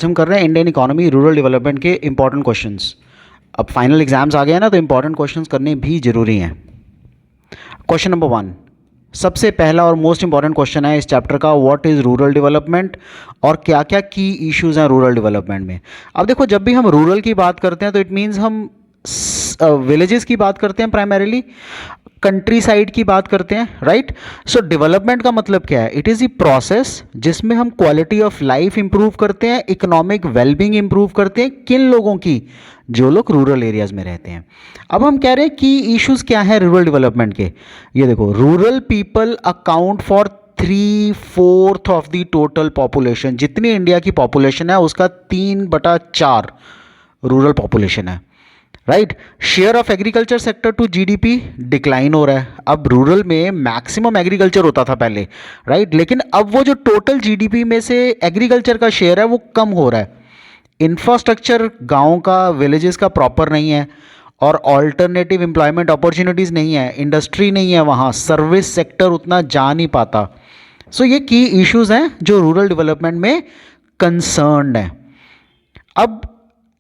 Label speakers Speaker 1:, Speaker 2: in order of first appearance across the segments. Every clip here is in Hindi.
Speaker 1: हम कर रहे हैं इंडियन इकोनॉमी रूरल डेवलपमेंट के इंपॉर्टेंट क्वेश्चंस। अब फाइनल एग्जाम्स आ गए हैं ना, तो इंपॉर्टेंट क्वेश्चंस करने भी जरूरी हैं। क्वेश्चन नंबर 1, सबसे पहला और मोस्ट इंपॉर्टेंट क्वेश्चन है इस चैप्टर का, व्हाट इज़ रूरल डेवलपमेंट और क्या क्या की इश्यूज हैं रूरल डेवलपमेंट में। अब देखो, जब भी हम रूरल की बात करते हैं तो इट मीन्स हम विलेजेस की बात करते हैं, प्राइमरीली कंट्री साइड की बात करते हैं, राइट। सो डेवलपमेंट का मतलब क्या है? इट इज़ ए प्रोसेस जिसमें हम क्वालिटी ऑफ लाइफ इंप्रूव करते हैं, इकोनॉमिक वेलबींग इंप्रूव करते हैं। किन लोगों की? जो लोग रूरल एरियाज में रहते हैं। अब हम कह रहे हैं कि इश्यूज क्या है रूरल डेवलपमेंट के। ये देखो, rural people account for 3/4 of the total population. जितनी इंडिया की पॉपुलेशन है उसका 3/4 रूरल पॉपुलेशन है, right. Share of agriculture sector to GDP decline हो रहा है। अब रूरल में मैक्सिमम एग्रीकल्चर होता था पहले, राइट, लेकिन अब वो जो टोटल जीडीपी में से एग्रीकल्चर का शेयर है वो कम हो रहा है। इंफ्रास्ट्रक्चर गाँव का, विलेजेस का प्रॉपर नहीं है, और ऑल्टरनेटिव एम्प्लॉयमेंट अपॉर्चुनिटीज़ नहीं है, इंडस्ट्री नहीं है वहाँ, सर्विस सेक्टर उतना जा नहीं पाता। सो ये की इश्यूज हैं जो रूरल डेवलपमेंट में कंसर्न्ड है। अब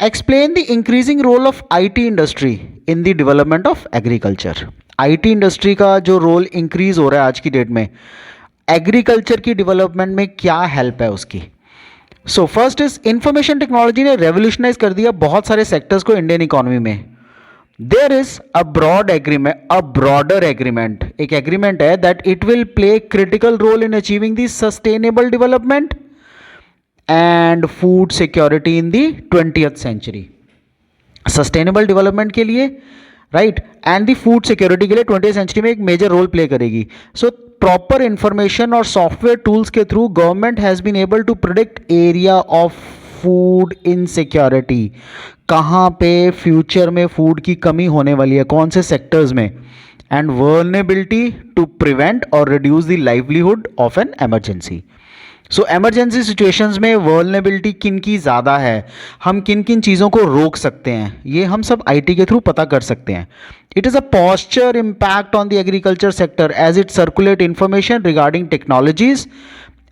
Speaker 1: explain the increasing role of IT industry in the development of agriculture. IT industry का जो रोल इंक्रीज हो रहा है आज की डेट में, एग्रीकल्चर की डेवलपमेंट में क्या हेल्प है उसकी। So first is, information technology ने रेवोल्यूशनाइज कर दिया बहुत सारे सेक्टर्स को इंडियन इकोनॉमी में। There is a broad agreement, a broader agreement, एक एग्रीमेंट है that it will play critical role in achieving the sustainable development and food security in the 20th century. Sustainable development के लिए, right, and the food security के लिए 20th सेंचुरी में एक मेजर रोल प्ले करेगी। सो प्रॉपर इंफॉर्मेशन और सॉफ्टवेयर टूल्स के through government has been able to predict area of food insecurity, कहाँ पे फ्यूचर में फूड की कमी होने वाली है, कौन से सेक्टर्स में, एंड वर्नेबिलिटी टू प्रिवेंट और reduce the livelihood of N emergency. So emergency situations में वर्नेबिलिटी किन की ज़्यादा है, हम किन किन चीज़ों को रोक सकते हैं, ये हम सब आईटी के थ्रू पता कर सकते हैं। It is a posture impact on the agriculture sector as it circulate information regarding technologies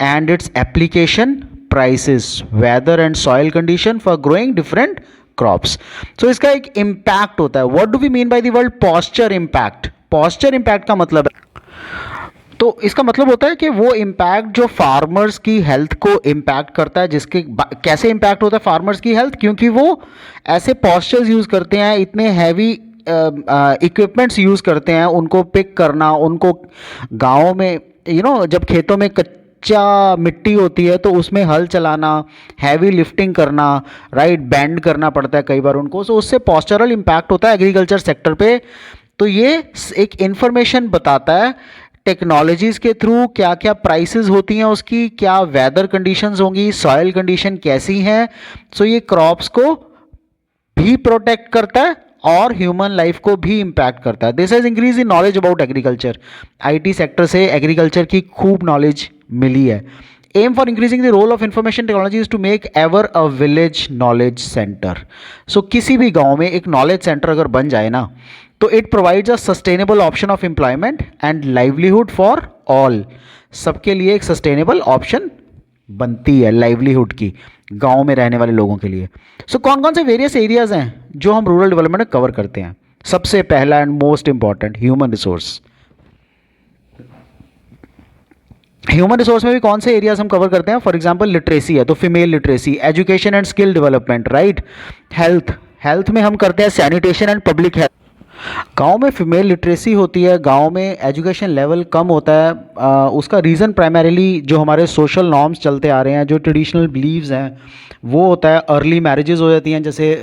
Speaker 1: and its application, prices, weather and soil condition for growing different crops. So इसका एक इम्पैक्ट होता है। What do we mean by the word posture impact? Posture impact का मतलब है, तो इसका मतलब होता है कि वो इम्पैक्ट जो फार्मर्स की हेल्थ को इम्पैक्ट करता है, जिसके कैसे इम्पैक्ट होता है फार्मर्स की हेल्थ, क्योंकि वो ऐसे पॉस्चर्स यूज़ करते हैं, इतने हैवी इक्विपमेंट्स यूज़ करते हैं, उनको पिक करना, उनको गाँव में जब खेतों में कच्चा मिट्टी होती है तो उसमें हल चलाना, हैवी लिफ्टिंग करना, राइट, बैंड करना पड़ता है कई बार उनको। सो उससे पॉस्चरल इम्पैक्ट होता है एग्रीकल्चर सेक्टर पे। तो ये एक इंफॉर्मेशन बताता है टेक्नोलॉजीज़ के थ्रू क्या क्या प्राइसेस होती हैं उसकी, क्या वेदर कंडीशंस होंगी, सॉइल कंडीशन कैसी हैं। सो ये क्रॉप्स को भी प्रोटेक्ट करता है और ह्यूमन लाइफ को भी इम्पैक्ट करता है। This has increase in knowledge about agriculture. IT sector से एग्रीकल्चर की खूब नॉलेज मिली है। Aim for increasing the role of information technology is to make ever a village knowledge center. So किसी भी गाँव में एक नॉलेज सेंटर अगर बन जाए ना, तो it provides a sustainable option of employment and livelihood for all. सबके लिए एक सस्टेनेबल ऑप्शन बनती है लाइवलीहुड की गांव में रहने वाले लोगों के लिए। सो कौन कौन से वेरियस एरियाज हैं जो हम रूरल डेवलपमेंट में कवर करते हैं? सबसे पहला and most important, human resource. Human resource में भी कौन से एरियाज हम कवर करते हैं? फॉर एग्जांपल लिटरेसी है तो female literacy, education and skill development, right, health में हम करते हैं सैनिटेशन एंड पब्लिक हेल्थ। गांव में फीमेल लिटरेसी होती है, गांव में एजुकेशन लेवल कम होता है। उसका रीज़न प्राइमरीली जो हमारे सोशल नॉर्म्स चलते आ रहे हैं, जो ट्रेडिशनल बिलीव्स हैं, वो होता है अर्ली मैरिजेस हो जाती हैं, जैसे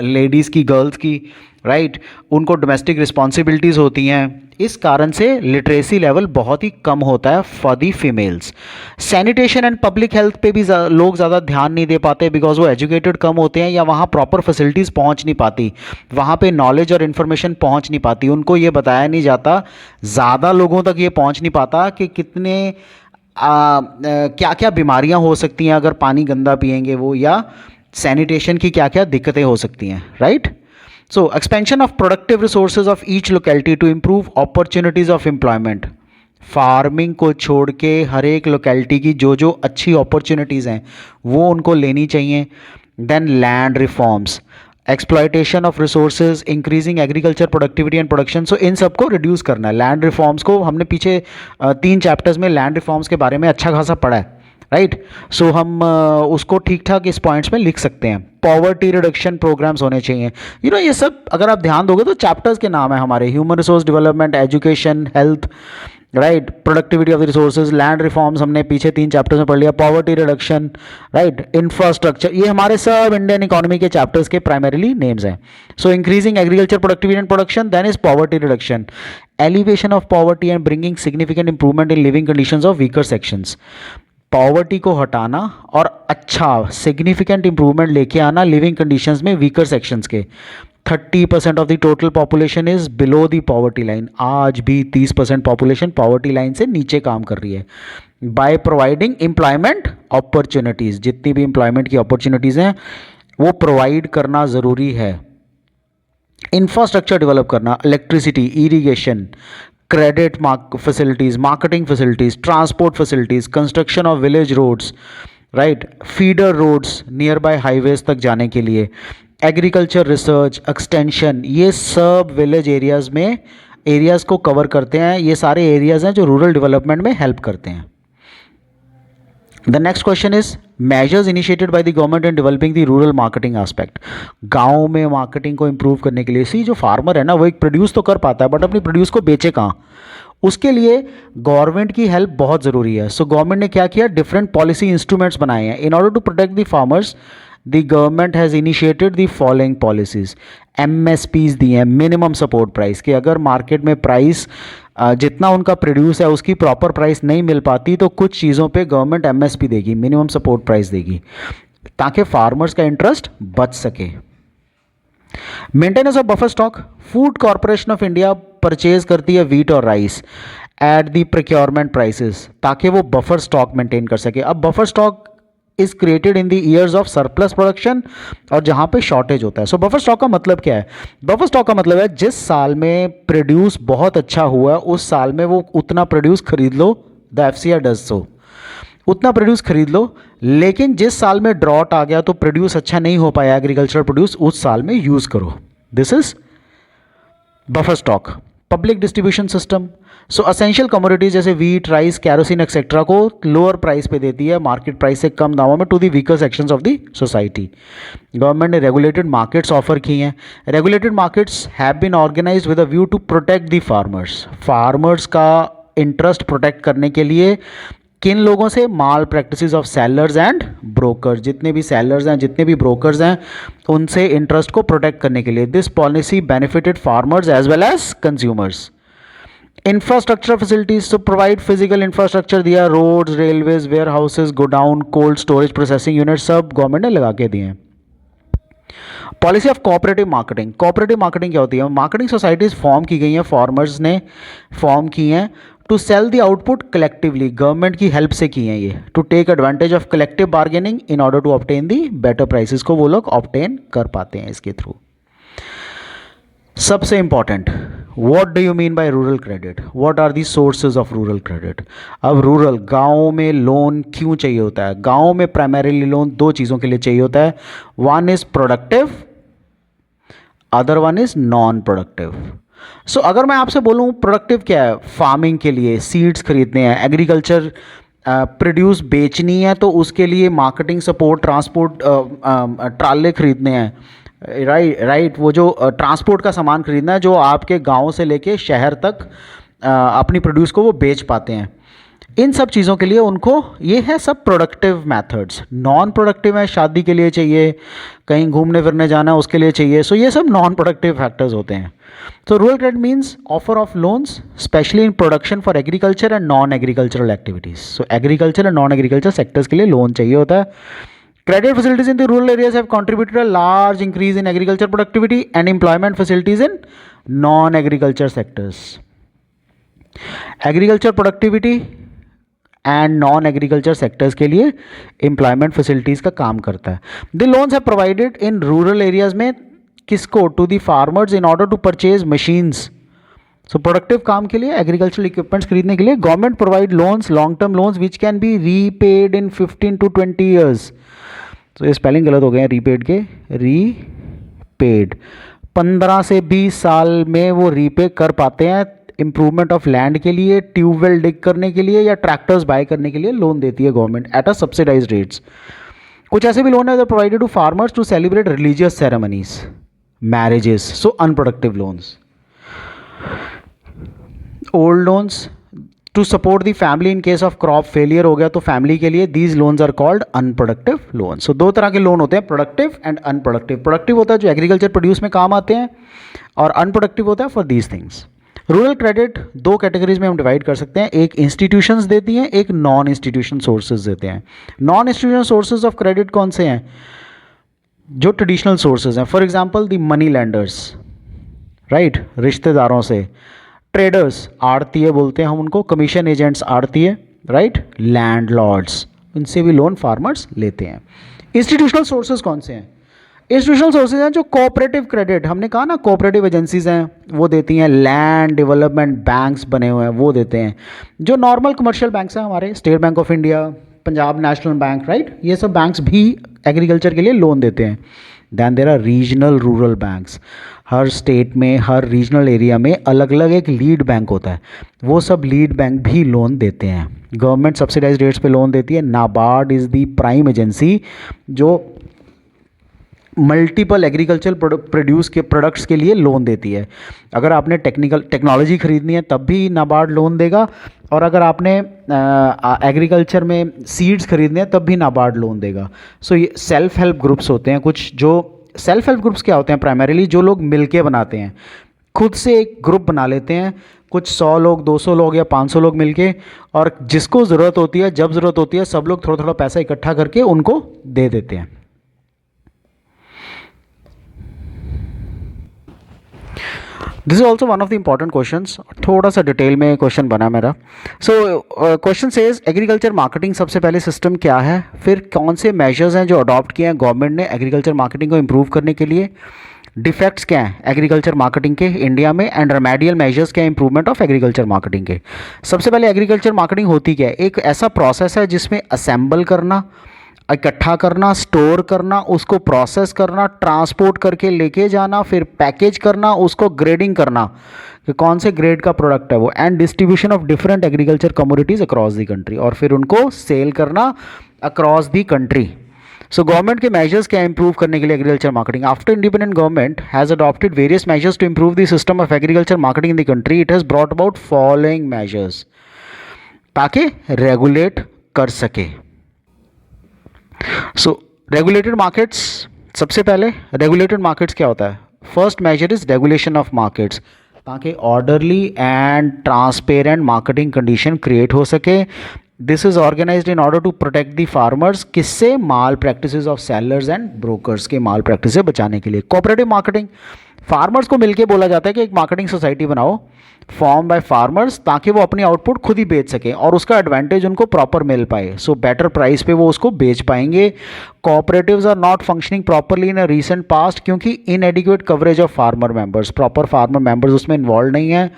Speaker 1: लेडीज़ की, गर्ल्स की, राइट, उनको डोमेस्टिक रिस्पॉन्सिबिलिटीज़ होती हैं। इस कारण से लिटरेसी लेवल बहुत ही कम होता है for the females. Sanitation and public health पे भी लोग ज़्यादा ध्यान नहीं दे पाते बिकॉज वो एजुकेटेड कम होते हैं या वहाँ प्रॉपर फैसिलिटीज़ पहुँच नहीं पाती, वहाँ पे नॉलेज और इन्फॉर्मेशन पहुँच नहीं पाती, उनको ये बताया नहीं जाता, ज़्यादा लोगों तक ये पहुँच नहीं पाता कि कितने क्या क्या बीमारियाँ हो सकती हैं अगर पानी गंदा पिएंगे वो, या सैनिटेशन की क्या क्या दिक्कतें हो सकती हैं, right. So expansion of productive resources of each locality to improve opportunities of employment. Farming को छोड़ के हर एक लोकेलिटी की जो जो अच्छी अपॉर्चुनिटीज़ हैं वो उनको लेनी चाहिए। Then land reforms, exploitation of resources, increasing agriculture productivity and production, so इन सबको रिड्यूस करना है। लैंड रिफॉर्म्स को हमने पीछे 3 चैप्टर्स में लैंड रिफॉर्म्स के बारे में अच्छा खासा पढ़ा है, राइट। सो हम उसको ठीक ठाक इस पॉइंट्स में लिख सकते हैं। पॉवर्टी रिडक्शन प्रोग्राम्स होने चाहिए। ये सब अगर आप ध्यान दोगे तो चैप्टर्स के नाम है हमारे, human resource development, education, health, right, productivity of the resources, land reforms हमने पीछे 3 चैप्टर्स में पढ़ लिया, पॉवर्टी रिडक्शन, राइट, इंफ्रास्ट्रक्चर, ये हमारे सब इंडियन इकोनॉमी के चैप्टर्स के प्राइमरीली नेम्स हैं। So increasing agriculture productivity and production, then is poverty reduction, elevation of poverty and bringing significant improvement in living conditions of weaker sections. Poverty को हटाना और अच्छा सिग्निफिकेंट इंप्रूवमेंट लेके आना लिविंग कंडीशंस में वीकर सेक्शंस के। 30% of the total population is below the poverty line. आज भी 30% पॉपुलेशन पॉवर्टी लाइन से नीचे काम कर रही है। बाय प्रोवाइडिंग एम्प्लॉयमेंट अपॉर्चुनिटीज़, जितनी भी एम्प्लॉयमेंट की अपॉर्चुनिटीज़ हैं वो प्रोवाइड करना ज़रूरी है। इंफ्रास्ट्रक्चर डेवलप करना, electricity, irrigation, credit facilities, marketing facilities, transport facilities, construction of village roads, right, feeder roads nearby highways तक जाने के लिए, एग्रीकल्चर रिसर्च, एक्सटेंशन, ये सब विलेज एरियाज़ में एरियाज़ को कवर करते हैं। ये सारे एरियाज़ हैं जो रूरल डेवलपमेंट में हेल्प करते हैं। The next question is measures initiated by the government in developing the rural marketing aspect. गाँव में मार्केटिंग को इम्प्रूव करने के लिए, सी जो फार्मर है ना वो एक प्रोड्यूस तो कर पाता है बट अपनी प्रोड्यूस को बेचे कहाँ, उसके लिए गवर्नमेंट की हेल्प बहुत ज़रूरी है। सो गवर्नमेंट ने क्या किया, डिफरेंट पॉलिसी इंस्ट्रूमेंट्स बनाए हैं। In order to protect the farmers the government has initiated the following policies. MSPs दी हैं, मिनिमम सपोर्ट प्राइस, कि अगर मार्केट में प्राइस जितना उनका प्रोड्यूस है उसकी प्रॉपर प्राइस नहीं मिल पाती तो कुछ चीज़ों पे गवर्नमेंट MSP देगी, मिनिमम सपोर्ट प्राइस देगी, ताकि फार्मर्स का इंटरेस्ट बच सके। Maintenance of buffer stock, food corporation of India purchase करती है वीट और rice at the procurement prices ताकि वो बफर स्टॉक मेंटेन कर सके। अब buffer stock is created in the years of surplus production और जहां पे शॉर्टेज होता है। सो बफर स्टॉक का मतलब क्या है, बफर स्टॉक का मतलब है जिस साल में प्रोड्यूस बहुत अच्छा हुआ उस साल में वो उतना प्रोड्यूस खरीद लो, द FCI डज सो, उतना प्रोड्यूस खरीद लो, लेकिन जिस साल में ड्रॉट आ गया तो प्रोड्यूस अच्छा नहीं हो पाया एग्रीकल्चरल प्रोड्यूस, उस साल में यूज करो। This is buffer stock. Public distribution system, so essential commodities जैसे वीट, राइस, कैरोसिन एक्सेट्रा को लोअर प्राइस पे देती है, मार्केट प्राइस से कम दामों में, to the weaker sections of the society. Government ने रेगुलेटेड मार्केट्स ऑफर की हैं। Regulated markets have been organised with a view to protect the farmers. Farmers का इंटरेस्ट प्रोटेक्ट करने के लिए किन लोगों से, malpractices of sellers and brokers, जितने भी सेलर्स हैं, जितने भी ब्रोकर्स हैं, उनसे इंटरेस्ट को प्रोटेक्ट करने के लिए। This policy benefited farmers as well as consumers. Infrastructure facilities to provide physical infrastructure दिया, roads, railways, warehouses, godown, cold storage, processing unit, सब गवर्नमेंट ने लगा के दिए हैं। Policy of cooperative marketing, cooperative marketing क्या होती है, मार्केटिंग सोसाइटीज फॉर्म की गई हैं, फार्मर्स ने फॉर्म की हैं to sell the output collectively, government की हेल्प से की हैं ये, to take advantage of collective bargaining in order to obtain the better prices को वो लोग ऑब्टेन कर पाते हैं इसके थ्रू। सबसे important, what do you mean by rural credit, what are the sources of rural credit. अब रूरल गाँव में लोन क्यों चाहिए होता है, गाँव में प्राइमरीली लोन दो चीज़ों के लिए चाहिए होता है, one is productive, other one is non productive. So अगर मैं आपसे बोलूँ प्रोडक्टिव क्या है, फार्मिंग के लिए सीड्स खरीदने हैं, एग्रीकल्चर प्रोड्यूस बेचनी है तो उसके लिए मार्केटिंग सपोर्ट, ट्रांसपोर्ट, ट्राले खरीदने हैं, राइट, वो जो ट्रांसपोर्ट का सामान खरीदना है जो आपके गांव से लेके शहर तक अपनी प्रोड्यूस को वो बेच पाते हैं, इन सब चीज़ों के लिए उनको ये है सब प्रोडक्टिव मेथड्स। नॉन प्रोडक्टिव है, शादी के लिए चाहिए, कहीं घूमने फिरने जाना है उसके लिए चाहिए, सो ये सब नॉन प्रोडक्टिव फैक्टर्स होते हैं। तो rural credit means offer of loans specially in production for agriculture and non agricultural activities. So agriculture and non agriculture sectors के लिए लोन चाहिए होता है। Credit facilities in the rural areas have contributed a large increase in agriculture productivity and employment facilities in non-agriculture sectors. Agriculture productivity and non-agriculture sectors के लिए employment facilities का काम करता है। The loans have provided in rural areas में किसको, to the farmers in order to purchase machines so productive काम के लिए, एग्रीकल्चरल इक्विपमेंट्स खरीदने के लिए government provide loans, long term loans which can be repaid in 15 to 20 years. तो ये स्पेलिंग गलत हो गए हैं रीपेड के, रीपेड 15 से 20 साल में वो रीपे कर पाते हैं। इंप्रूवमेंट ऑफ लैंड के लिए, ट्यूबवेल डिग करने के लिए या ट्रैक्टर्स बाय करने के लिए लोन देती है government at a subsidized rates. कुछ ऐसे भी लोन है provided to farmers to celebrate religious ceremonies, marriages, so unproductive loans. Old loans to support the family in case of crop failure हो गया तो फैमिली के लिए, these loans are called unproductive loan. So दो तरह के लोन होते हैं, प्रोडक्टिव एंड अनप्रोडक्टिव। प्रोडक्टिव होता है जो एग्रीकल्चर प्रोड्यूस में काम आते हैं, और अनप्रोडक्टिव होता है for these things. Rural credit दो कैटेगरीज में हम डिवाइड कर सकते हैं, एक इंस्टीट्यूशंस देती हैं, एक नॉन इंस्टीट्यूशन सोर्सेज देते हैं। Non institution sources of credit कौन से हैं? जो ट्रेडिशनल सोर्सेज हैं, for example the money landers, right, रिश्तेदारों से, ट्रेडर्स, आड़तीय बोलते हैं हम उनको, कमीशन एजेंट्स आड़तीय, राइट, लैंडलॉर्ड्स, इनसे भी लोन फार्मर्स लेते हैं। इंस्टीट्यूशनल सोर्सेज कौन से हैं? इंस्टीट्यूशनल सोर्सेज हैं जो कोऑपरेटिव क्रेडिट, हमने कहा ना कोऑपरेटिव एजेंसीज हैं वो देती हैं, लैंड डेवलपमेंट बैंक्स बने हुए हैं वो देते हैं, जो नॉर्मल कमर्शियल बैंक्स हैं हमारे, state bank of India, Punjab national bank, right, ये सब बैंक्स भी एग्रीकल्चर के लिए लोन देते हैं। Than there are regional rural banks, हर स्टेट में, हर रीजनल एरिया में अलग अलग एक लीड बैंक होता है, वो सब लीड बैंक भी लोन देते हैं। गवर्नमेंट सब्सिडाइज रेट्स पे लोन देती है। NABARD is the prime agency जो मल्टीपल एग्रीकल्चर प्रोड्यूस के प्रोडक्ट्स के लिए लोन देती है। अगर आपने टेक्नोलॉजी खरीदनी है तब भी नाबार्ड लोन देगा, और अगर आपने एग्रीकल्चर में सीड्स खरीदने हैं तब भी नाबार्ड लोन देगा। सो ये सेल्फ हेल्प ग्रुप्स होते हैं कुछ, जो सेल्फ हेल्प ग्रुप्स क्या होते हैं? प्राइमरीली जो लोग मिलके बनाते हैं, खुद से एक ग्रुप बना लेते हैं, कुछ 100 लोग, 200 लोग या 500 लोग मिलके, और जिसको ज़रूरत होती है, जब ज़रूरत होती है, सब लोग थोड़ा थोड़ा पैसा इकट्ठा करके उनको दे देते हैं। This is also one of the important question, थोड़ा सा डिटेल में क्वेश्चन बना मेरा। So question says agriculture marketing सबसे पहले सिस्टम क्या है, फिर कौन से मेजर्स हैं जो अडॉप्ट किए हैं गवर्नमेंट ने एग्रीकल्चर मार्केटिंग को इम्प्रूव करने के लिए, डिफेक्ट्स क्या हैं एग्रीकल्चर मार्केटिंग के इंडिया में, एंड रेमेडियल मेजर्स क्या है इंप्रूवमेंट ऑफ एग्रीकल्चर मार्केटिंग के। सबसे पहले एग्रीकल्चर मार्केटिंग होती क्या है? एक ऐसा प्रोसेस है जिसमें असेंबल करना, इकट्ठा करना, स्टोर करना, उसको प्रोसेस करना, ट्रांसपोर्ट करके लेके जाना, फिर पैकेज करना, उसको ग्रेडिंग करना कि कौन से ग्रेड का प्रोडक्ट है वो, and distribution of different agriculture commodities across the country, और फिर उनको सेल करना across the country. So government के मेजर्स क्या इंप्रूव करने के लिए agriculture marketing? After independent government has adopted various measures to improve the system of agriculture marketing in the country. It has brought about following measures, ताकि रेगुलेट कर सके। सो रेगुलेटेड मार्केट्स, सबसे पहले रेगुलेटेड मार्केट्स क्या होता है? First major is regulation of markets, ताकि orderly and transparent marketing condition create हो सके। This is organized in order to protect the farmers, किससे? Malpractices of sellers and brokers के माल प्रैक्टिस से बचाने के लिए। कोऑपरेटिव मार्केटिंग, फार्मर्स को मिलके बोला जाता है कि एक मार्केटिंग सोसाइटी बनाओ फॉर्म बाय फार्मर्स, ताकि वो अपनी आउटपुट खुद ही बेच सकें और उसका एडवांटेज उनको प्रॉपर मिल पाए, सो बेटर प्राइस पे वो उसको बेच पाएंगे। Cooperatives are not functioning properly in a recent past, क्योंकि inadequate coverage of farmer members, proper farmer members उसमें इन्वॉल्व नहीं है,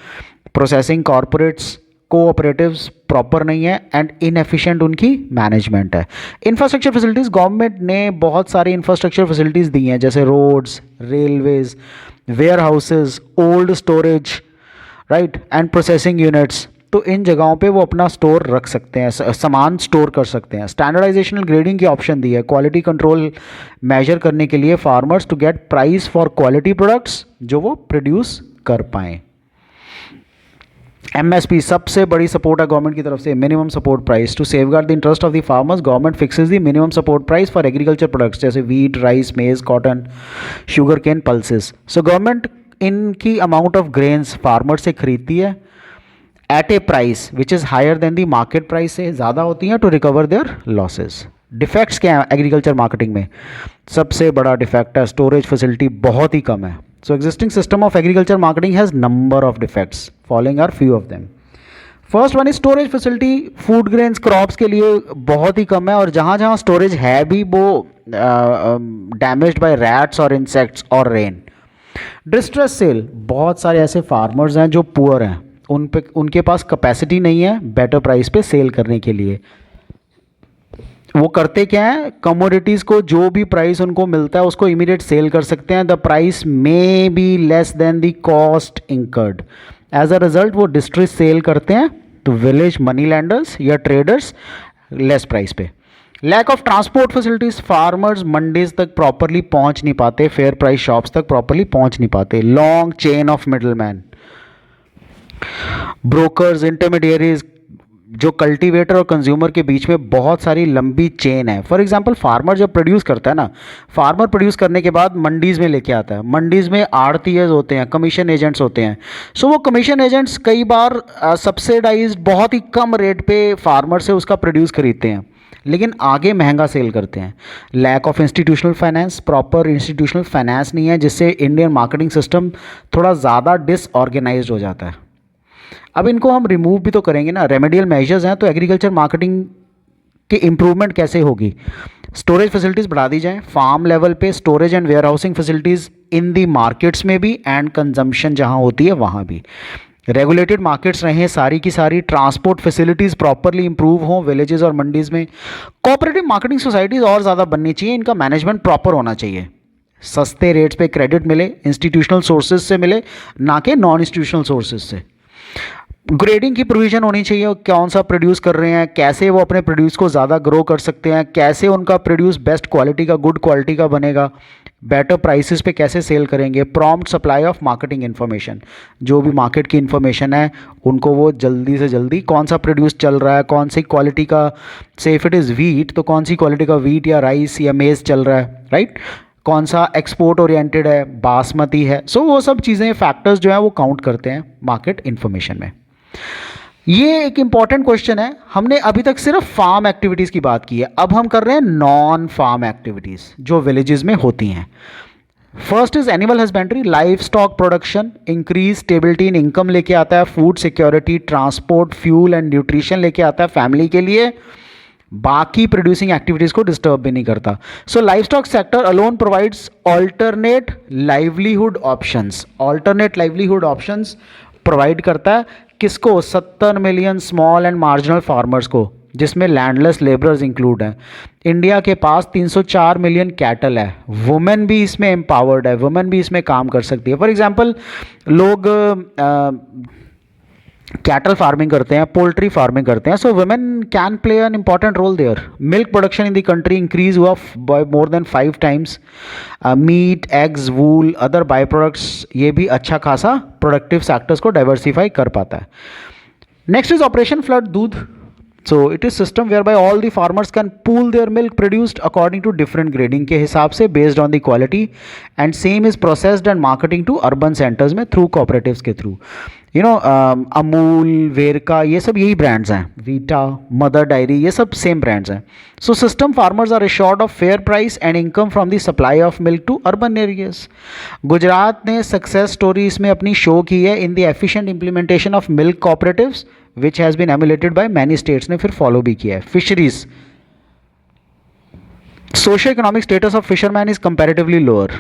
Speaker 1: प्रोसेसिंग कॉर्पोरेट्स कोऑपरेटिव्स प्रॉपर नहीं है, एंड इनएफिशिएंट उनकी मैनेजमेंट है। इंफ्रास्ट्रक्चर फैसिलिटीज़, गवर्नमेंट ने बहुत सारी इंफ्रास्ट्रक्चर फैसिलिटीज़ दी हैं, जैसे roads, railways, warehouses, old storage, right, and processing units. तो इन जगहों पे वो अपना स्टोर रख सकते हैं, सामान स्टोर कर सकते हैं। स्टैंडर्डाइजेशन ग्रेडिंग की ऑप्शन दी है, क्वालिटी कंट्रोल मेजर करने के लिए farmers to get price for quality products जो वो प्रोड्यूस कर पाएँ। एमएसपी, सबसे बड़ी सपोर्ट है गवर्नमेंट की तरफ से, minimum support price. To safeguard the interest of the farmers, government fixes the minimum support price for agriculture products जैसे wheat, rice, maize, cotton, sugarcane, pulses. So government इनकी अमाउंट ऑफ ग्रेन्स फार्मर से खरीदती है at a price which is higher than the market price, से ज़्यादा होती हैं, to recover their losses. Defects क्या है एग्रीकल्चर मार्केटिंग में? सबसे बड़ा डिफेक्ट है स्टोरेज फैसिलिटी बहुत ही कम है। So existing system of agriculture marketing has number of defects. Following are few of them. First one is storage facility. Food grains crops के लिए बहुत ही कम है, और जहाँ जहाँ storage है भी वो damaged by rats or insects or rain. Distress cell, बहुत सारे ऐसे फार्मर्स हैं जो पुअर हैं, उनके पास कैपेसिटी नहीं है बेटर प्राइस पे सेल करने के लिए। वो करते क्या है, कमोडिटीज़ को जो भी प्राइस उनको मिलता है उसको इमीडिएट सेल कर सकते हैं। The price may be less than the cost incurred. As a result वो डिस्ट्रेस सेल करते हैं तो विलेज मनी लैंडर्स या ट्रेडर्स लेस प्राइस पे। Lack of transport facilities, farmers मंडीज तक प्रॉपरली पहुंच नहीं पाते, फेयर प्राइस शॉप्स तक प्रॉपरली पहुंच नहीं पाते। Long chain of middleman, brokers, intermediaries, जो कल्टीवेटर और कंज्यूमर के बीच में बहुत सारी लंबी चेन है। फॉर एग्जांपल फार्मर जब प्रोड्यूस करता है ना, फार्मर प्रोड्यूस करने के बाद मंडीज़ में लेके आता है, मंडीज़ में आड़तीयर्स होते हैं, कमीशन एजेंट्स होते हैं। सो वो कमीशन एजेंट्स कई बार सब्सिडाइज बहुत ही कम रेट पे फार्मर से उसका प्रोड्यूस खरीदते हैं, लेकिन आगे महंगा सेल करते हैं। Lack of institutional finance, proper institutional finance नहीं है, जिससे इंडियन मार्केटिंग सिस्टम थोड़ा ज़्यादा डिसऑर्गेनाइज्ड हो जाता है। अब इनको हम रिमूव भी तो करेंगे ना, रेमेडियल मेजर्स हैं, तो एग्रीकल्चर मार्केटिंग की इम्प्रूवमेंट कैसे होगी? स्टोरेज फैसिलिटीज़ बढ़ा दी जाएँ, फार्म लेवल पे storage and warehousing facilities in the markets में भी एंड कंजम्पशन जहाँ होती है वहाँ भी। रेगुलेटेड मार्केट्स रहें सारी की सारी, ट्रांसपोर्ट फैसिलिटीज़ प्रॉपरली इंप्रूव हों विलेजेस और मंडीज़ में। कोऑपरेटिव मार्केटिंग सोसाइटीज़ और ज़्यादा बननी चाहिए, इनका मैनेजमेंट प्रॉपर होना चाहिए, सस्ते रेट्स पे क्रेडिट मिले, इंस्टीट्यूशनल सोर्सेज से मिले, ना कि नॉन इंस्टीट्यूशनल सोर्सेज से। ग्रेडिंग की प्रोविजन होनी चाहिए, कौन सा प्रोड्यूस कर रहे हैं, कैसे वो अपने प्रोड्यूस को ज़्यादा ग्रो कर सकते हैं, कैसे उनका प्रोड्यूस बेस्ट क्वालिटी का, गुड क्वालिटी का बनेगा, बेटर प्राइसेस पे कैसे सेल करेंगे। Prompt supply of marketing information, जो भी मार्केट की इन्फॉर्मेशन है उनको वो जल्दी से जल्दी, कौन सा प्रोड्यूस चल रहा है, कौन सी क्वालिटी का, से इफ इट इज़ वीट तो कौन सी क्वालिटी का वीट या राइस या मेज़ चल रहा है, राइट, कौन सा एक्सपोर्ट ओरिएंटेड है, बासमती है। सो वो सब चीज़ें, फैक्टर्स जो हैं वो काउंट करते हैं मार्केट इन्फॉर्मेशन में। ये एक इंपॉर्टेंट क्वेश्चन है। हमने अभी तक सिर्फ फार्म एक्टिविटीज़ की बात की है, अब हम कर रहे हैं नॉन फार्म एक्टिविटीज़ जो विलेजेस में होती हैं। First is animal husbandry, life stock production, increase stability in income लेके आता है, food security, transport, fuel and nutrition लेके आता है फैमिली के लिए, बाकी प्रोड्यूसिंग एक्टिविटीज़ को डिस्टर्ब भी नहीं करता। So life stock sector alone provides alternate livelihood options, alternate livelihood options provide करता है किसको? 70 million small and marginal farmers को, जिसमें लैंडलेस लेबरर्स इंक्लूड हैं। इंडिया के पास 304 मिलियन कैटल है, वुमेन भी इसमें एम्पावर्ड है, वुमेन भी इसमें काम कर सकती है। फॉर एग्जांपल लोग कैटल फार्मिंग करते हैं, पोल्ट्री फार्मिंग करते हैं, so women can play an important role there. Milk production in the country increase हुआ by more than 5 times. Meat, eggs, wool, other by products, ये भी अच्छा खासा प्रोडक्टिव सेक्टर्स को डाइवर्सिफाई कर पाता है। नेक्स्ट इज ऑपरेशन फ्लड दूध। So it is system whereby all the farmers can pool their milk produced according to different grading के हिसाब से based on the quality, and same is processed and marketing to urban centers में through cooperatives के through। You know Amul, Verka, ये सब यही ब्रांड्स हैं, वीटा, मदर डायरी, ये सब सेम ब्रांड्स हैं। So system farmers are assured of fair price and income from the supply of milk to urban areas। Gujarat ने सक्सेस स्टोरी इसमें अपनी शो की है in the efficient implementation of milk cooperatives which has been emulated by many states ने फिर फॉलो भी किया है। Fisheries, socio economic status of fisherman is comparatively lower,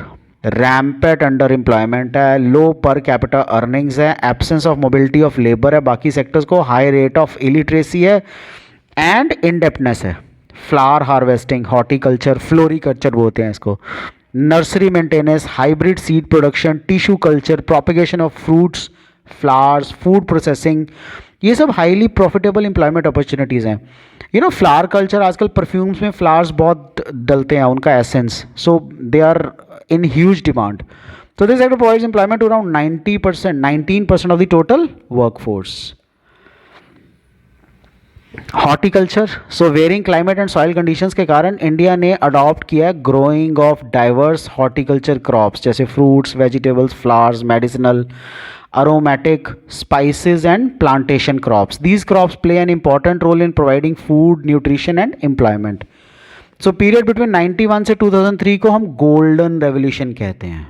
Speaker 1: rampant under employment है, लो पर कैपिटा अर्निंग्स है, absence of mobility of labour है बाकी सेक्टर्स को, हाई रेट ऑफ इलिटरेसी है एंड इनडेप्टनेस है। फ्लावर हार्वेस्टिंग, हॉर्टिकल्चर, फ्लोरिकल्चर बोलते हैं इसको, nursery maintenance, hybrid seed production, tissue culture, propagation of fruits, flowers, food processing, ये सब हाईली प्रॉफिटेबल एम्प्लॉयमेंट अपॉर्चुनिटीज़ हैं। यू नो फ्लावर कल्चर, आजकल परफ्यूम्स में फ्लावर्स बहुत डलते हैं, उनका essence, so they are in huge demand. So this sector provides employment to around 90%, 19% of the total workforce. Horticulture, so varying climate and soil conditions के कारण इंडिया ने अडॉप्ट किया है growing of diverse horticulture crops जैसे fruits, vegetables, flowers, medicinal, aromatic, spices and plantation crops. These crops play an important role in providing food, nutrition and employment. So period between 91 से 2003 को हम golden revolution कहते हैं,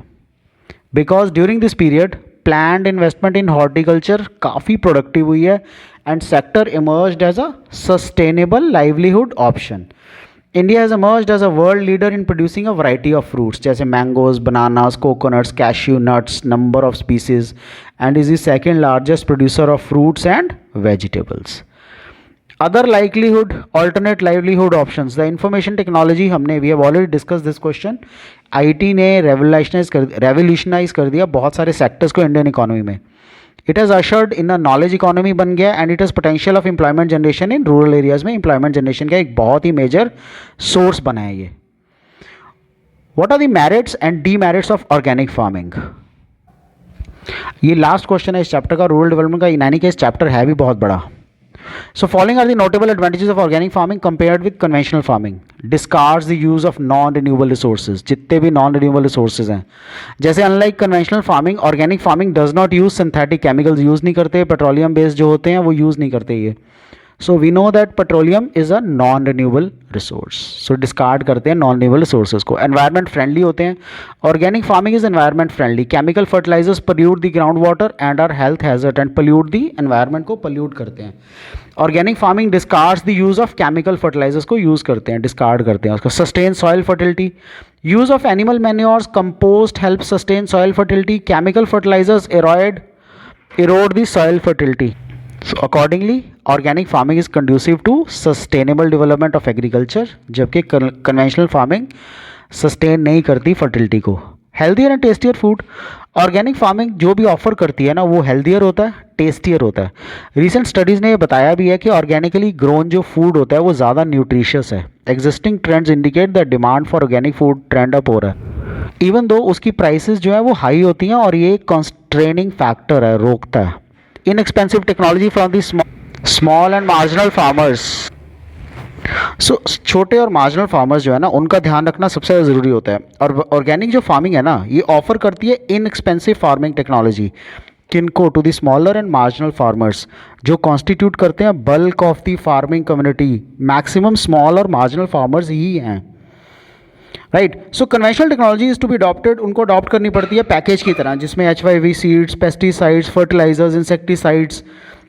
Speaker 1: because during this period planned investment in horticulture काफ़ी productive हुई है and sector emerged as a sustainable livelihood option. India has emerged as a world leader in producing a variety of fruits जैसे mangoes, bananas, coconuts, cashew nuts, number of species, and is the second largest producer of fruits and vegetables. Other livelihood, alternate livelihood options. The information technology, हमने we have already discuss this question. IT ने रेवोल्यूशनाइज कर दिया बहुत सारे सेक्टर्स को इंडियन इकोनॉमी में. It has ushered in a knowledge economy बन गया, and it has potential of employment generation in rural areas में एम्प्लॉयमेंट जनरेशन का एक बहुत ही मेजर सोर्स बना है ये. What are the merits and demerits of organic farming. ये लास्ट क्वेश्चन है इस चैप्टर का, रूरल डेवलपमेंट का. यानी कि इस चैप्टर है भी बहुत बड़ा. So following are the notable advantages of organic farming compared with conventional farming. Discards the use of non-renewable resources. जितने भी non-renewable resources हैं, जैसे unlike conventional farming, organic farming does not use synthetic chemicals. use नहीं करते, petroleum based जो होते हैं वो use नहीं करते ये. So we know that petroleum is a non-renewable resource. So discard करते हैं non-renewable resources को. Environment friendly होते हैं. Organic farming is environment friendly. Chemical fertilizers pollute the groundwater and are health hazard and pollute the environment को pollute करते हैं. Organic farming discards the use of chemical fertilizers को use करते हैं, discard करते हैं उसका. Sustain soil fertility. Use of animal manures, compost helps sustain soil fertility. Chemical fertilizers erode the soil fertility. So accordingly, organic farming is conducive to sustainable development of agriculture, जबकि conventional farming sustain नहीं करती fertility को. Healthier and tastier food. Organic farming जो भी ऑफर करती है ना वो healthier होता है, tastier होता है. Recent studies ने ये बताया भी है कि organically grown जो food होता है वो ज़्यादा nutritious है. Existing trends indicate that demand for organic food trend up हो रहा है. Even though उसकी prices जो है वो high होती हैं और ये constraining factor है, रोकता है. Inexpensive technology from the small and marginal farmers. So छोटे और मार्जिनल फार्मर्स जो है ना उनका ध्यान रखना सबसे ज़्यादा ज़रूरी होता है. और ऑर्गेनिक जो फार्मिंग है ना ये ऑफर करती है इनएक्सपेंसिव फार्मिंग टेक्नोलॉजी. किनको? To the smaller and marginal farmers जो कॉन्स्टिट्यूट करते हैं bulk of the farming community. Maximum small और मार्जिनल फार्मर्स ही हैं. Right. So conventional technology is to be adopted. उनको अडॉप्ट करनी पड़ती है पैकेज की तरह, जिसमें HYV seeds, pesticides, fertilisers, insecticides,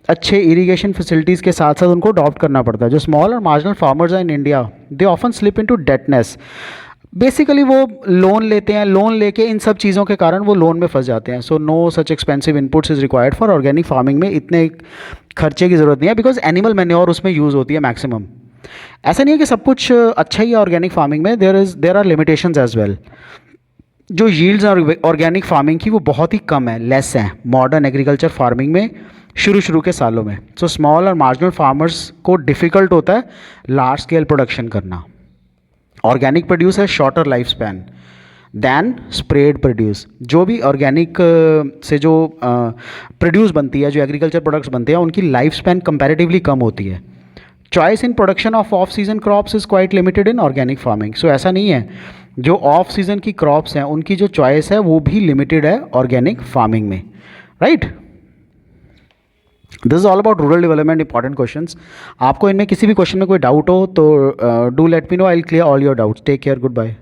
Speaker 1: अच्छे इरीगेशन फैसिलिटीज़ के साथ साथ उनको अडॉप्ट करना पड़ता है. जो स्मॉल और मार्जिनल फार्मर्स हैं in India they often slip into debtness. Basically वो लोन लेते हैं, लोन लेके इन सब चीज़ों के कारण वो लोन में फंस जाते हैं. So no such expensive inputs is required for organic farming में. इतने खर्चे की ज़रूरत नहीं है बिकॉज एनिमल मैन्योर उसमें यूज़ होती है मैक्सिमम. ऐसा नहीं है कि सब कुछ अच्छा ही है ऑर्गेनिक फार्मिंग में. There are limitations as well. जो यील्ड्स हैं ऑर्गेनिक फार्मिंग की वो बहुत ही कम है, लेस हैं मॉडर्न एग्रीकल्चर फार्मिंग में शुरू के सालों में. सो स्मॉल और मार्जिनल फार्मर्स को डिफ़िकल्ट होता है लार्ज स्केल प्रोडक्शन करना. ऑर्गेनिक प्रोड्यूस है shorter life span than spread produce. जो भी ऑर्गेनिक से जो प्रोड्यूस बनती है, जो एग्रीकल्चर प्रोडक्ट्स बनते हैं, उनकी लाइफ स्पैन कंपैरेटिवली कम होती है. Choice in production of off season crops is quite limited in organic farming. So ऐसा नहीं है, जो ऑफ सीजन की क्रॉप्स हैं उनकी जो चॉइस है वो भी लिमिटेड है ऑर्गेनिक फार्मिंग में. Right. This is all about rural development. Important questions. आपको इनमें किसी भी क्वेश्चन में कोई डाउट हो तो do let me know. I will clear all your doubts. Take care. Good bye.